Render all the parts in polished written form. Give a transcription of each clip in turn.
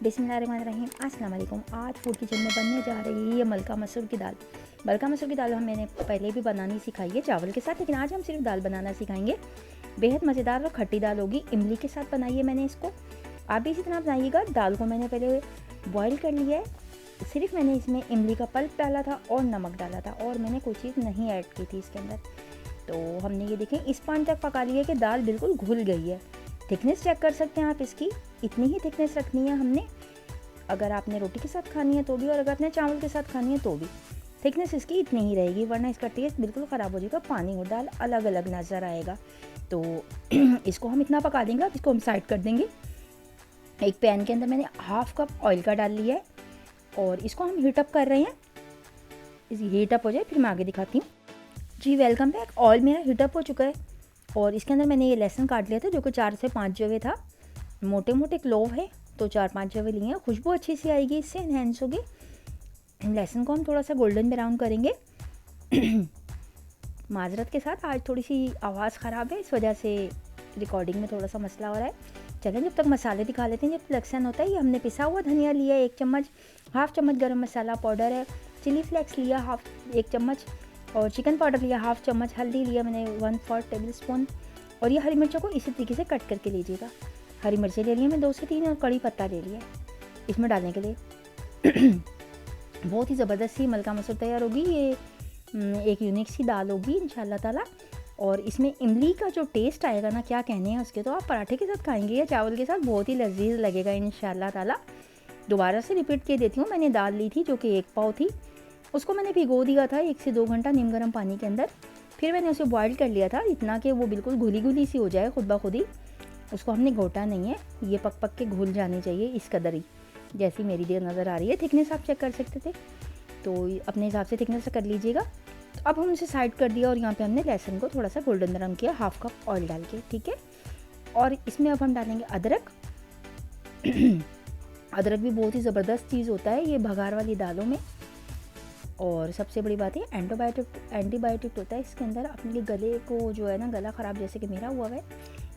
बिस्मिल्लाहिर्रहमानिर्रहीम, अस्सलाम वालेकुम। आज फूड किचन में बनने जा रही है मलका मसूर की दाल। मलका मसूर की दाल मैंने पहले भी बनानी सिखाई है चावल के साथ, लेकिन आज हम सिर्फ दाल बनाना सिखाएंगे। बेहद मज़ेदार और खट्टी दाल होगी। इमली के साथ बनाई है मैंने इसको। आप भी इसी तरह बनाइएगा। दाल को मैंने पहले बॉयल कर लिया है। सिर्फ मैंने इसमें इमली का पल्प डाला था और नमक डाला था, और मैंने कोई चीज़ नहीं ऐड की थी इसके अंदर। तो हमने ये देखें इस पॉइंट तक पका लिया कि दाल बिल्कुल घुल गई है। थिकनेस चेक कर सकते हैं आप इसकी, इतनी ही थिकनेस रखनी है हमने। अगर आपने रोटी के साथ खानी है तो भी, और अगर आपने चावल के साथ खानी है तो भी थिकनेस इसकी इतनी ही रहेगी, वरना इसका टेस्ट बिल्कुल ख़राब हो जाएगा। पानी और दाल अलग अलग नज़र आएगा। तो इसको हम इतना पका देंगे। अब इसको हम साइड कर देंगे। एक पैन के अंदर मैंने हाफ कप ऑयल का डाल लिया है और इसको हम हीटअप कर रहे हैं। हीटअप हो जाए फिर मैं आगे दिखाती हूँ। जी वेलकम बैक। ऑयल मेरा हीटअप हो चुका है और इसके अंदर मैंने ये लहसुन काट लिया था, जो कि 4 से 5 जवे था। मोटे मोटे क्लोव है तो 4-5 जवे लिए हैं। खुशबू अच्छी सी आएगी, इससे इन्हेंस होगी। लहसुन को हम थोड़ा सा गोल्डन ब्राउन करेंगे। माजरत के साथ आज थोड़ी सी आवाज़ ख़राब है, इस वजह से रिकॉर्डिंग में थोड़ा सा मसला हो रहा है। चलें जब तक मसाले दिखा लेते हैं। जब लहसुन होता है, ये हमने पिसा हुआ धनिया लिया 1 चम्मच, हाफ चम्मच गरम मसाला पाउडर है, चिली फ्लेक्स लिया 1 चम्मच, और चिकन पाउडर लिया 1/2 चम्मच, हल्दी लिया मैंने 1/4 टेबल स्पून। और ये हरी मिर्चों को इसी तरीके से कट करके लीजिएगा। हरी मिर्चें ले लिए मैं 2 से 3, और कड़ी पत्ता ले लिया इसमें डालने के लिए। बहुत ही ज़बरदस्त सी मलका मसूर तैयार होगी। ये एक यूनिक सी दाल होगी इंशाल्लाह ताला। और इसमें इमली का जो टेस्ट आएगा ना, क्या कहने हैं उसके, तो आप पराठे के साथ खाएंगे या चावल के साथ, बहुत ही लजीज लगेगा इंशाल्लाह ताला। दोबारा से रिपीट के देती हूँ। मैंने दाल ली थी जो कि 1 पाव थी, उसको मैंने भिगो दिया था 1 से 2 घंटा नीम गर्म पानी के अंदर। फिर मैंने उसे बॉयल कर लिया था इतना कि वो बिल्कुल घुली घुली सी हो जाए खुद ब खुद ही। उसको हमने घोटा नहीं है, ये पक पक के घुल जानी चाहिए इस कदर ही, जैसी मेरी देर नज़र आ रही है। थिकनेस आप चेक कर सकते थे, तो अपने हिसाब से थिकनेस कर लीजिएगा। तो अब हम उसे साइड कर दिया और यहाँ पे हमने लहसुन को थोड़ा सा गोल्डन ब्राउन किया, हाफ कप ऑयल डाल के, ठीक है। और इसमें अब हम डालेंगे अदरक। अदरक भी बहुत ही ज़बरदस्त चीज़ होता है ये भगार वाली दालों में। और सबसे बड़ी बात है, एंटीबायोटिक होता है इसके अंदर। अपने गले को जो है ना, गला ख़राब जैसे कि मेरा हुआ है,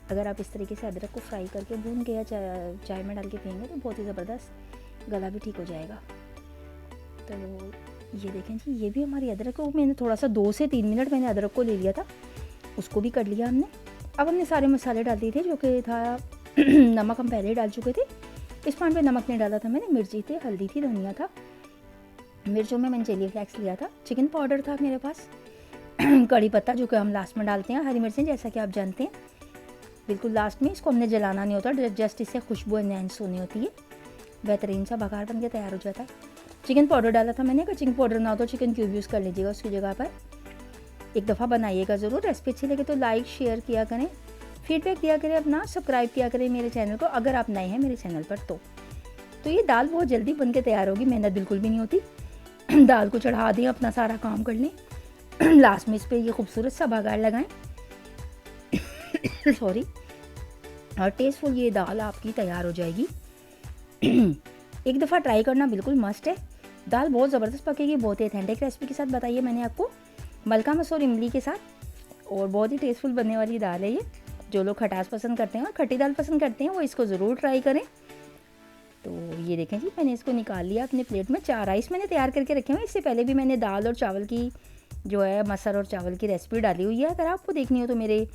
अगर आप इस तरीके से अदरक को फ्राई करके भून के या चाय में डाल के पिएंगे तो बहुत ही ज़बरदस्त गला भी ठीक हो जाएगा। तो ये देखें जी, ये भी हमारी अदरक को मैंने थोड़ा सा 2 से 3 मिनट मैंने अदरक को ले लिया था, उसको भी कर लिया हमने। अब हमने सारे मसाले डाल दिए थे, जो कि था नमक हम पहले ही डाल चुके थे। इस पॉइंट पे नमक नहीं डाला था मैंने। मिर्ची थी, हल्दी थी, धनिया था। मिर्चों में मैंने चिली फ्लेक्स लिया था, चिकन पाउडर था मेरे पास, कड़ी पत्ता जो कि हम लास्ट में डालते हैं, हरी मिर्चें जैसा कि आप जानते हैं बिल्कुल लास्ट में। इसको हमने जलाना नहीं होता, जस्ट इससे खुशबू एनहांस होनी होती है। बेहतरीन सा बघार बन के तैयार हो जाता है। चिकन पाउडर डाला था मैंने। अगर चिकन पाउडर ना हो तो चिकन क्यूब यूज़ कर लीजिएगा उसकी जगह पर। एक दफ़ा बनाइएगा ज़रूर। रेसिपी अच्छी लगे तो लाइक शेयर किया करें, फीडबैक दिया करें अपना, सब्सक्राइब किया करें मेरे चैनल को अगर आप नए हैं मेरे चैनल पर। तो ये दाल बहुत जल्दी बन के तैयार होगी, मेहनत बिल्कुल भी नहीं होती। दाल को चढ़ा दें, अपना सारा काम कर लें, लास्ट में इस पर ये खूबसूरत सा बघार लगाएं। सॉरी। और टेस्टफुल ये दाल आपकी तैयार हो जाएगी। एक दफ़ा ट्राई करना बिल्कुल मस्ट है। दाल बहुत ज़बरदस्त पकेगी, बहुत ही ऑथेंटिक रेसिपी के साथ बताइए मैंने आपको, मलका मसूर इमली के साथ। और बहुत ही टेस्टफुल बनने वाली दाल है ये। जो लोग खटास पसंद करते हैं और खट्टी दाल पसंद करते हैं वो इसको ज़रूर ट्राई करें। तो ये देखें जी, मैंने इसको निकाल लिया अपने प्लेट में। 4 राइस मैंने तैयार करके रखे हुए। इससे पहले भी मैंने दाल और चावल की जो है मसर और चावल की रेसिपी डाली हुई है। अगर आपको देखनी हो तो मेरे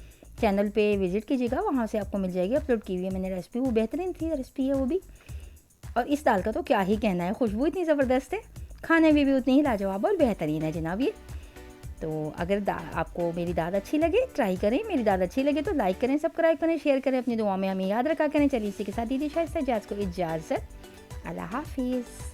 चैनल पे विज़िट कीजिएगा, वहाँ से आपको मिल जाएगी। अपलोड की हुई है मैंने रेसिपी, वो बेहतरीन थी रेसिपी है वो भी। और इस दाल का तो क्या ही कहना है, खुशबू इतनी ज़बरदस्त है, खाने में भी उतनी ही लाजवाब और बेहतरीन है जनाब ये। तो अगर आपको मेरी दाल अच्छी लगे ट्राई करें, मेरी दाल अच्छी लगे तो लाइक करें, सब्सक्राइब करें, शेयर करें, अपनी दुआ में हमें याद रखा करें। चलिए इसी के साथ दीदी शायद को इजाज़त। अल्लाह हाफिज़।